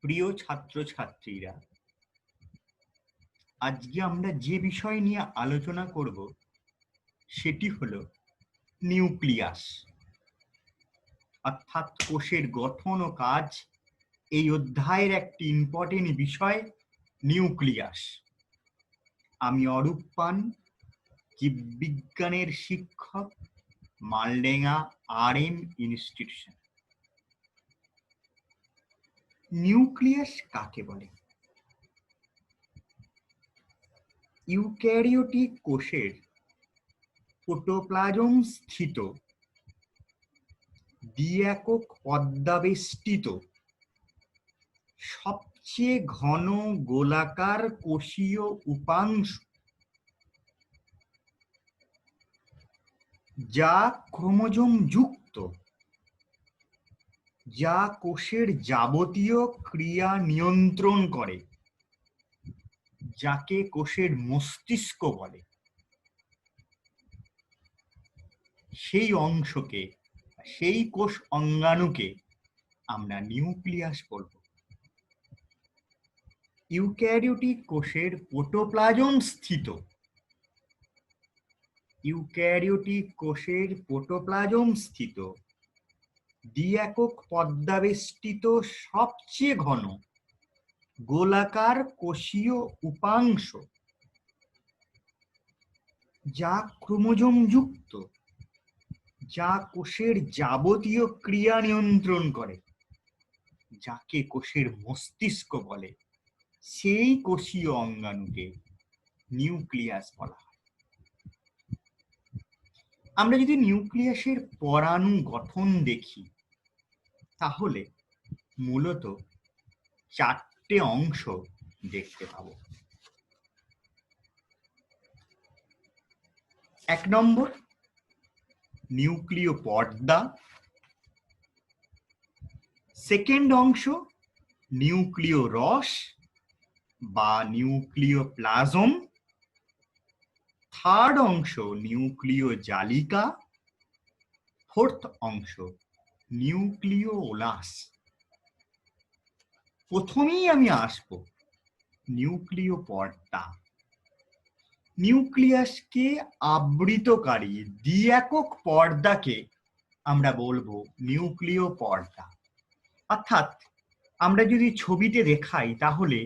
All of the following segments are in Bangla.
প্রিয় ছাত্রছাত্রীরা, আজকে আমরা যে বিষয় নিয়ে আলোচনা করব সেটি হলো নিউক্লিয়াস, অর্থাৎ কোষের গঠন ও কাজ। এই অধ্যায়ের একটি ইম্পর্টেন্ট বিষয় নিউক্লিয়াস। আমি অরূপ পান, জীববিজ্ঞানের শিক্ষক, মালডেঙ্গা RM ইনস্টিটিউশন। নিউক্লিয়াস কাকে বলে? ইউক্যারিওটিক কোষের প্রোটোপ্লাজম স্থিত দ্বি-একক পর্দাবেষ্টিত সবচেয়ে ঘন গোলাকার কোষীয় উপাংশ, যা ক্রোমোজোম যুক্ত, যা কোষের যাবতীয় ক্রিয়া নিয়ন্ত্রণ করে, যাকে কোষের মস্তিষ্ক বলে। সেই অংশকে, সেই কোষ অঙ্গাণুকে আমরা নিউক্লিয়াস বলব। ইউক্যারিওটিক কোষের প্রোটোপ্লাজম স্থিত, ইউক্যারিওটিক কোষের প্রোটোপ্লাজম স্থিত দ্বি-একক পর্দাবেষ্টিত সবচেয়ে ঘন গোলাকার কোষীয় উপাংশ, যা ক্রোমোজোম যুক্ত, যা কোষের যাবতীয় ক্রিয়া নিয়ন্ত্রণ করে, যাকে কোষের মস্তিষ্ক বলে, সেই কোষীয় অঙ্গাণুকে নিউক্লিয়াস বলা হয়। আমরা যদি নিউক্লিয়াসের পরাণু গঠন দেখি, তাহলে মূলত 4টে অংশ দেখতে পাবো। 1 নম্বর, নিউক্লিয় পর্দা। সেকেন্ড অংশ, নিউক্লিয় রস বা নিউক্লিয় প্লাজম। থার্ড অংশ, নিউক্লিয় জালিকা। ফোর্থ অংশ, নিউক্লিয় ওলাস। প্রথমেই আমি আসব নিউক্লিয় পর্দা। নিউক্লিয়াসকে আবৃতকারী দ্বি-একক পর্দাকে আমরা বলবো নিউক্লিয় পর্দা। অর্থাৎ আমরা যদি ছবিতে দেখাই, তাহলে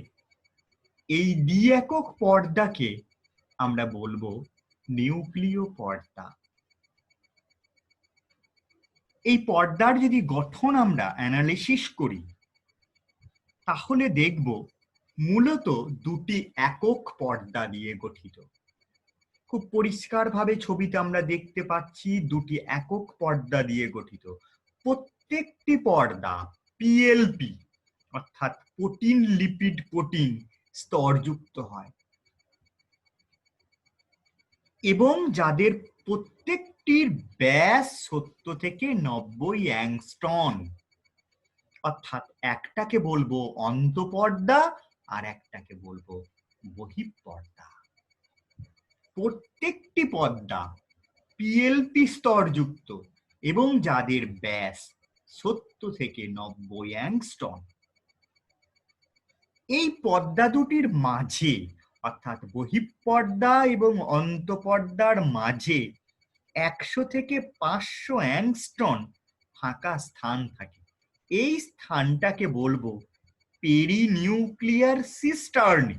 এই দ্বি-একক পর্দাকে আমরা বলবো নিউক্লিয় পর্দা। এই পর্দার যদি গঠন আমরা অ্যানালিসিস করি, তাহলে দেখব মূলত 2টি একক পর্দা দিয়ে গঠিত। খুব পরিষ্কারভাবে ছবিতে আমরা দেখতে পাচ্ছি 2টি একক পর্দা দিয়ে গঠিত। প্রত্যেকটি পর্দা PLP অর্থাৎ প্রোটিন লিপিড প্রোটিন স্তরযুক্ত হয় এবং যাদের প্রত্যেকটির ব্যাস 70 থেকে 90 অ্যাংস্ট্রম। অর্থাৎ একটাকে বলবো অন্তঃপর্দা আর একটাকে বলবো বহিঃপর্দা। প্রত্যেকটি পর্দা PLP স্তরযুক্ত এবং যাদের ব্যাস 70 থেকে 90 অ্যাংস্ট্রম। এই পর্দা দুটির মাঝে, অর্থাৎ বহিঃপর্দা এবং অন্তঃপর্দার মাঝে 100 থেকে 500 অ্যাংস্ট্রম ফাঁকা স্থান থাকে। এই স্থানটাকে বলবো পেরিনিউক্লিয়ার সিস্টার্নি।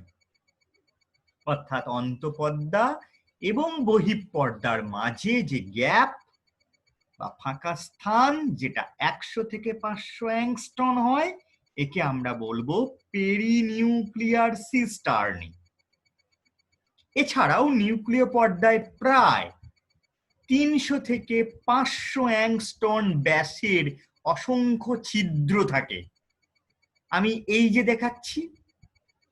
অর্থাৎ অন্তঃপর্দা এবং বহিঃপর্দার মাঝে যে গ্যাপ বা ফাঁকা স্থান, যেটা 100 থেকে 500 অ্যাংস্ট্রম হয়, একে আমরা বলবো পেরিনিউক্লিয়ার সিস্টার্নি। এছাড়াও নিউক্লিয় পর্দায় প্রায় 300 থেকে 500 অ্যাংস্ট্রম ব্যাসের অসংখ্য ছিদ্র থাকে। আমি এই যে দেখাচ্ছি,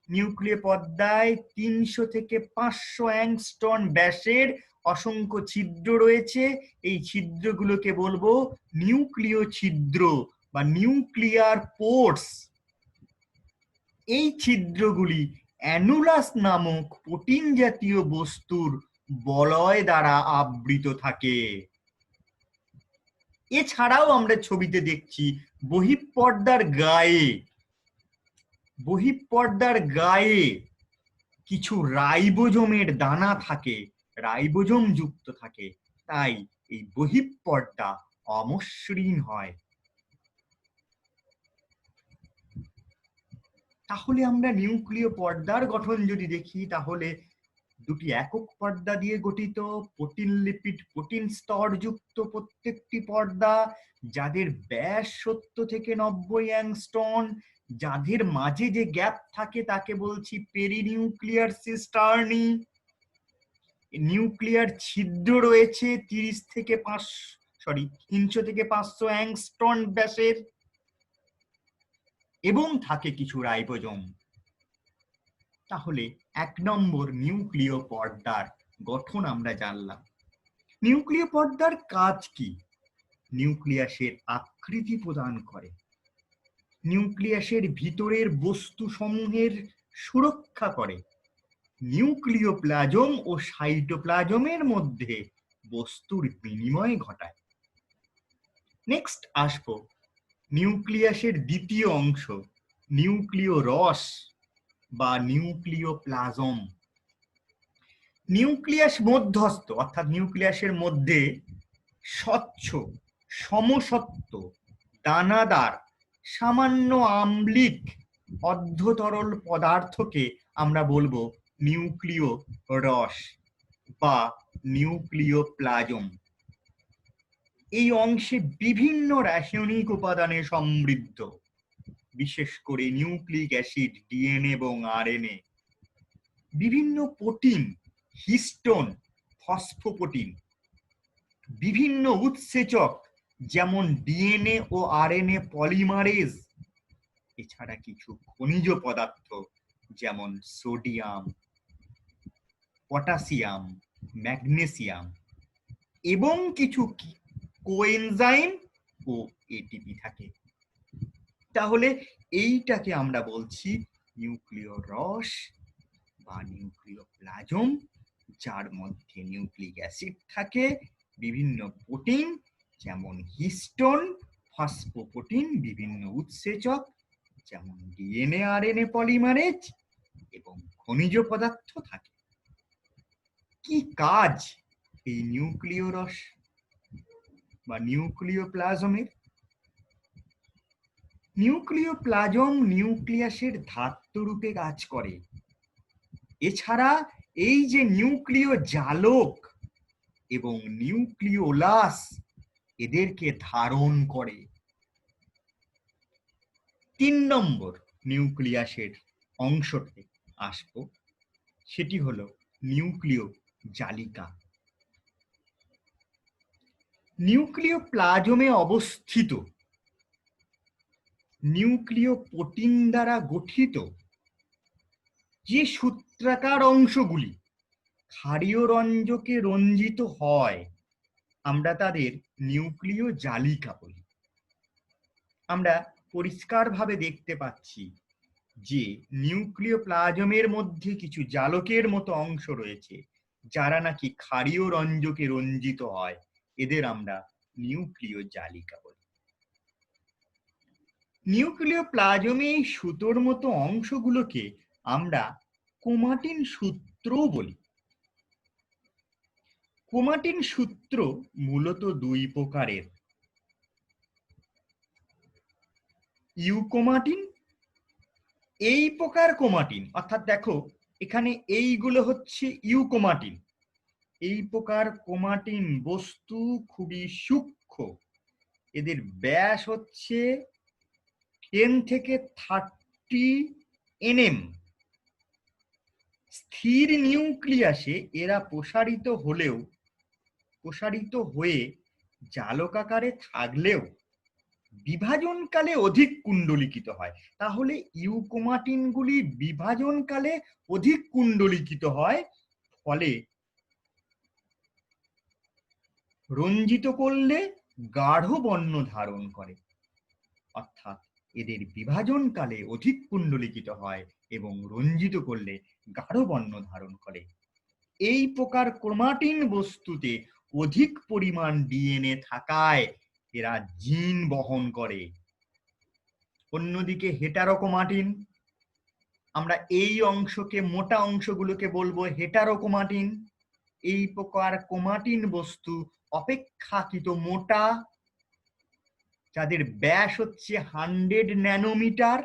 নিউক্লিয় পর্দায় 300 থেকে 500 অ্যাংস্ট্রম ব্যাসের অসংখ্য ছিদ্র রয়েছে। এই ছিদ্রগুলোকে বলবো নিউক্লিয় ছিদ্র বা নিউক্লিয়ার পোর্টস। এই ছিদ্রগুলি অ্যানুলাস নামক প্রোটিন জাতীয় বস্তুর বলয় দ্বারা আবৃত থাকে। এছাড়াও আমরা ছবিতে দেখছি বহিঃপর্দার গায়ে বহিঃপর্দার গায়ে কিছু রাইবোজোমের দানা থাকে, রাইবোজোম যুক্ত থাকে, তাই এই বহিঃপর্দা অমসৃণ হয়। তাহলে আমরা নিউক্লিয় পর্দার গঠন যদি দেখি, তাহলে দুটি একক পর্দা দিয়ে গঠিত, প্রোটিন লিপিড প্রোটিন স্তর যুক্ত প্রত্যেকটি পর্দা, যাদের ব্যাস 70 থেকে 90 অ্যাংস্ট্রম, যাদের মাঝে যে গ্যাপ থাকে তাকে বলছি পেরিনিউক্লিয়ার সিস্টার্নি। নিউক্লিয়ার ছিদ্র রয়েছে 300 থেকে 500 অ্যাংস্ট্রম ব্যাসের, এবং থাকে কিছু রাইবোজোম। তাহলে 1 নম্বর নিউক্লিয় পর্দার গঠন আমরা জানলাম। নিউক্লিয় পর্দার কাজ কি? নিউক্লিয়াসের আকৃতি প্রদান করে, নিউক্লিয়াসের ভিতরের বস্তু সমূহের সুরক্ষা করে, নিউক্লিওপ্লাজম ও সাইটোপ্লাজমের মধ্যে বস্তুর বিনিময় ঘটায়। নেক্সট আসবো নিউক্লিয়াসের দ্বিতীয় অংশ, নিউক্লিয় রস বা নিউক্লিওপ্লাজম। নিউক্লিয়াস মধ্যস্থ, অর্থাৎ নিউক্লিয়াসের মধ্যে স্বচ্ছ, সমসত্ব, দানাদার, সামান্য আম্লিক অর্ধতরল পদার্থকে আমরা বলবো নিউক্লিয় রস বা নিউক্লিওপ্লাজম। এই অংশে বিভিন্ন রাসায়নিক উপাদানে সমৃদ্ধ, বিশেষ করে নিউক্লিক অ্যাসিড, ডিএনএ এবং আরএনএ, বিভিন্ন প্রোটিন, হিস্টোন, ফসফোপ্রোটিন, বিভিন্ন উৎসেচক যেমন ডিএনএ ও আরএনএ পলিমারেজ, এছাড়া কিছু খনিজ পদার্থ যেমন সোডিয়াম, পটাশিয়াম, ম্যাগনেসিয়াম এবং কিছু কোএনজাইম ও এটিপি থাকে। তাহলে এইটাকে আমরা বলছি নিউক্লিয় রস বা নিউক্লিওপ্লাজম, যার মধ্যে নিউক্লিক অ্যাসিড থাকে, বিভিন্ন প্রোটিন যেমন হিস্টোন, ফসফোপ্রোটিন, বিভিন্ন উৎসেচক যেমন ডিএনএ, আরএনএ পলিমারেজ এবং খনিজ পদার্থ থাকে। কি কাজ এই নিউক্লিয় রস বা নিউক্লিওপ্লাজমের? নিউক্লিওপ্লাজম নিউক্লিয়াসের ধাত্র রূপে কাজ করে। এছাড়া এই যে নিউক্লিয় জালক এবং নিউক্লিওলাস, এদেরকে ধারণ করে। 3 নম্বর নিউক্লিয়াসের অংশতে আসবো, সেটি হলো নিউক্লিয় জালিকা। নিউক্লিওপ্লাজমে অবস্থিত নিউক্লিয় প্রোটিন দ্বারা গঠিত যে সূত্রাকার অংশগুলি ক্ষারীয় রঞ্জকে রঞ্জিত হয়, আমরা তাদের নিউক্লিয় জালিকা বলি। আমরা পরিষ্কারভাবে দেখতে পাচ্ছি যে নিউক্লিওপ্লাজমের মধ্যে কিছু জালকের মতো অংশ রয়েছে, যারা নাকি ক্ষারীয় রঞ্জকে রঞ্জিত হয়, এদের আমরা নিউক্লিয় জালিকা বলি। নিউক্লিওপ্লাজমে এই সুতোর মতো অংশগুলোকে আমরা ক্রোমাটিন সূত্র বলি। ক্রোমাটিন সূত্র মূলত 2 প্রকারের, ইউক্রোমাটিন, এই প্রকার ক্রোমাটিন, অর্থাৎ দেখো এখানে এইগুলো হচ্ছে ইউক্রোমাটিন। এই প্রকার ক্রোমাটিন বস্তু খুবই সূক্ষ্ম, এদের ব্যাস হচ্ছে 10 থেকে 30 nm। স্থির নিউক্লিয়াসে এরা প্রসারিত হয়ে জালকাকারে থাকলেও বিভাজনকালে অধিক কুণ্ডলীকৃত হয়। তাহলে ইউক্রোমাটিনগুলি বিভাজনকালে অধিক কুণ্ডলীকৃত হয়, ফলে রঞ্জিত করলে গাঢ় বর্ণ ধারণ করে। অর্থাৎ এদের বিভাজনকালে অধিক কুণ্ডলীকৃত হয় এবং রঞ্জিত করলে গাঢ় বর্ণ ধারণ করে। এই প্রকার ক্রোমাটিন বস্তুতে অধিক পরিমাণ ডিএনএ থাকায় এরা জিন বহন করে। অন্যদিকে হেটারোক্রোমাটিন, আমরা এই অংশকে, মোটা অংশগুলোকে বলবো হেটারোক্রোমাটিন। এই প্রকার ক্রোমাটিন বস্তু অপেক্ষাকৃত মোটা, যাদের ব্যাস হচ্ছে 100 ন্যানোমিটার।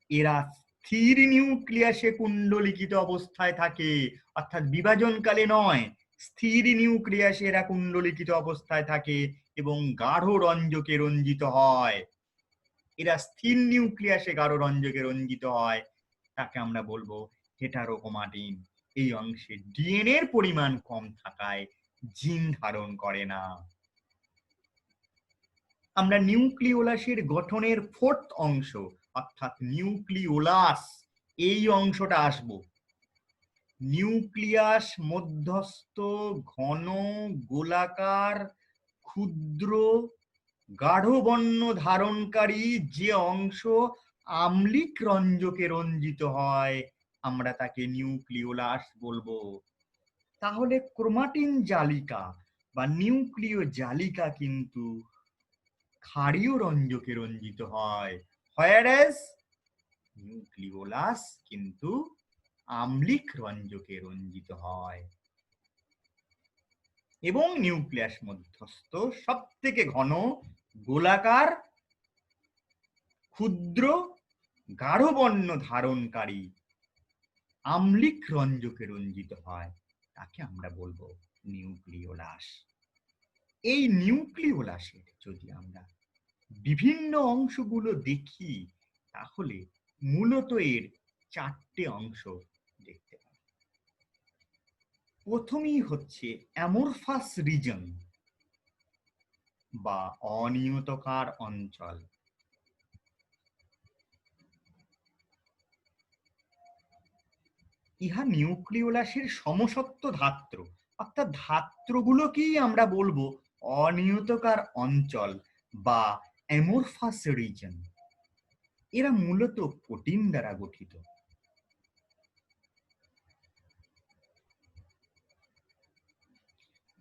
এরা স্থির নিউক্লিয়াসে কুণ্ডলিকিত অবস্থায় থাকে, অর্থাৎ বিভাজনকালে নয়, স্থির নিউক্লিয়াসে এরা কুণ্ডলিকিত অবস্থায় থাকে এবং গাঢ় রঞ্জকে রঞ্জিত হয়। এরা স্থির নিউক্লিয়াসে গাঢ় রঞ্জকে রঞ্জিত হয়, তাকে আমরা বলবো হেটারোক্রোমাটিন। এই অংশে ডিএনএ এর পরিমাণ কম থাকায় জিন ধারণ করে না। আমরা নিউক্লিওলাসের গঠনের ফোর্থ অংশ অর্থাৎ নিউক্লিওলাস, এই অংশটা আসব। নিউক্লিয়াস মধ্যস্থ ঘন গোলাকার ক্ষুদ্র গাঢ় বর্ণ ধারণকারী যে অংশ আম্লিক রঞ্জকে রঞ্জিত হয়, আমরা তাকে নিউক্লিওলাস বলবো। তাহলে ক্রোমাটিন জালিকা বা নিউক্লিয় জালিকা কিন্তু ক্ষারীয় রঞ্জকে রঞ্জিত হয়, whereas নিউক্লিওলাস কিন্তু আম্লিক রঞ্জকে রঞ্জিত হয়। এবং নিউক্লিয়াস মধ্যস্থ সব থেকে ঘন গোলাকার ক্ষুদ্র গাঢ় বর্ণ ধারণকারী আম্লিক রঞ্জকে রঞ্জিত হয়, তাকে আমরা বলবো নিউক্লিওলাস। এই নিউক্লিওলাসের যদি আমরা বিভিন্ন অংশগুলো দেখি, তাহলে মূলত এর 4টে অংশ দেখতে পাই। প্রথমেই হচ্ছে অ্যামরফাস রিজন বা অনিয়তকার অঞ্চল। ইহা নিউক্লিওলাসের সমসত্ব ধাত্র, অর্থাৎ ধাত্রগুলোকেই আমরা বলবো অনিয়তকার অঞ্চল বা অ্যামরফাস রিজন। এরা মূলত প্রোটিন দ্বারা গঠিত।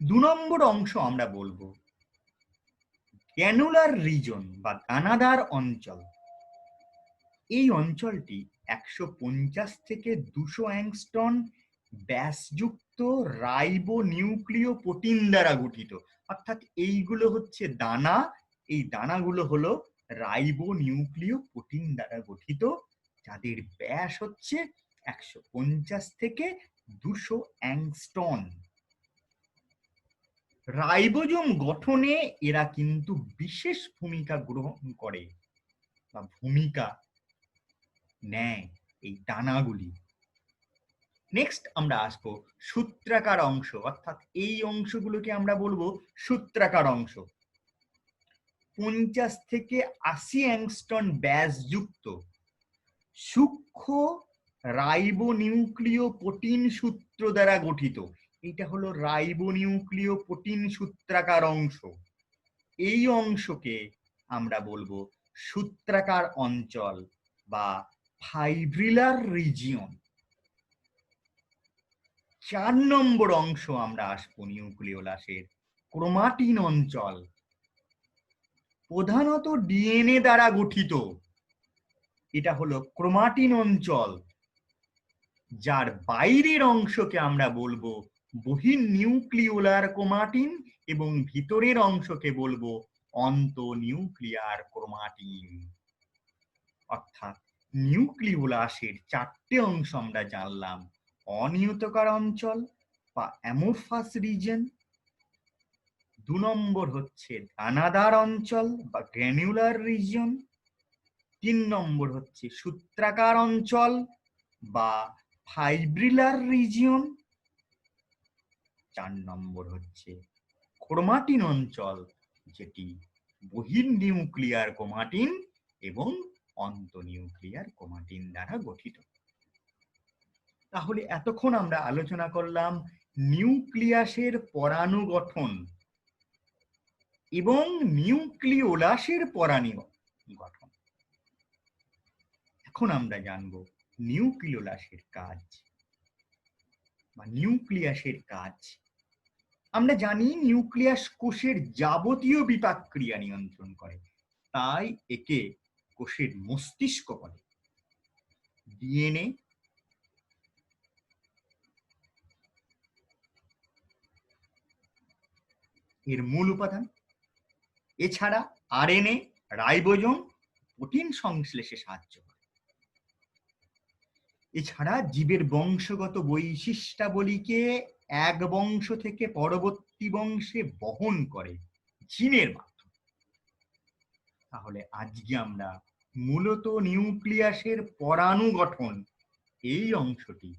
2 নম্বর অংশ আমরা বলবো গ্র্যানুলার রিজন বা দানাদার অঞ্চল। এই অঞ্চলটি 150 থেকে 200 অ্যাংস্ট্রম ব্যাসযুক্ত রাইবো নিউক্লিয় প্রোটিন দ্বারা গঠিত, অর্থাৎ এইগুলো হচ্ছে দানা, এই দানাগুলো হলো রাইবো নিউক্লিয় প্রোটিন দ্বারা গঠিত, যাদের ব্যাস হচ্ছে 150 থেকে 200 অ্যাংস্ট্রম। রাইবোজোম গঠনে এরা কিন্তু বিশেষ ভূমিকা গ্রহণ করে বা ভূমিকা নেয় এই দানাগুলি। নেক্সট আমরা আসবো সূত্রাকার অংশ, অর্থাৎ এই অংশগুলোকে আমরা বলবো সূত্রাকার অংশ। 50 থেকে 80 অ্যাংস্ট্রম ব্যাসযুক্ত সূক্ষ্ম রাইবো নিউক্লিয় প্রোটিন সূত্র দ্বারা গঠিত। এটা হলো রাইবো নিউক্লিয় প্রোটিন সূত্রাকার অংশ। এই অংশকে আমরা বলবো সূত্রাকার অঞ্চল বা ফাইব্রিলার রিজিয়ন। 4 নম্বর অংশ আমরা আসবো নিউক্লিওলাসের ক্রোমাটিন অঞ্চল। প্রধানত ডিএনএ দ্বারা গঠিত, এটা হলো ক্রোমাটিন অঞ্চল, যার বাইরের অংশকে আমরা বলবো বহির নিউক্লিওলার ক্রোমাটিন এবং ভিতরের অংশকে বলবো অন্ত নিউক্লিয়ার ক্রোমাটিন। অর্থাৎ নিউক্লিওলাসের 4টে অংশ আমরা জানলাম: অনিয়তকার অঞ্চল বা অ্যামরফাস রিজন, 2 নম্বর হচ্ছে দানাদার অঞ্চল বা গ্র্যানুলার রিজন, 3 নম্বর হচ্ছে সূত্রাকার অঞ্চল বা ফাইব্রিলার রিজিয়ন, 4 নম্বর হচ্ছে ক্রোমাটিন অঞ্চল, যেটি বহির নিউক্লিয়ার ক্রোমাটিন এবং অন্ত নিউক্লিয়ার ক্রোমাটিন দ্বারা গঠিত। তাহলে এতক্ষণ আমরা আলোচনা করলাম নিউক্লিয়াসের পরাণু গঠন এবং নিউক্লিওলাসের পরাণু গঠন। এখন আমরা জানব নিউক্লিওলাসের কাজ বা নিউক্লিয়াসের কাজ। আমরা জানি নিউক্লিয়াস কোষের যাবতীয় বিপাক ক্রিয়া নিয়ন্ত্রণ করে, তাই একে কোষের মস্তিষ্ক বলে। ডিএনএ, এর মূল উপাদান। এছাড়া আরএনএ, রাইবোজোম, প্রোটিন সংশ্লেষে সাহায্য করে। এছাড়া জীবের বংশগত বৈশিষ্ট্যাবলীকে এক বংশ থেকে পরবর্তী বংশে বহন করে জিনের মাধ্যমে। তাহলে আজকে আমরা মূলত নিউক্লিয়াসের পরাণু গঠন এই অংশটি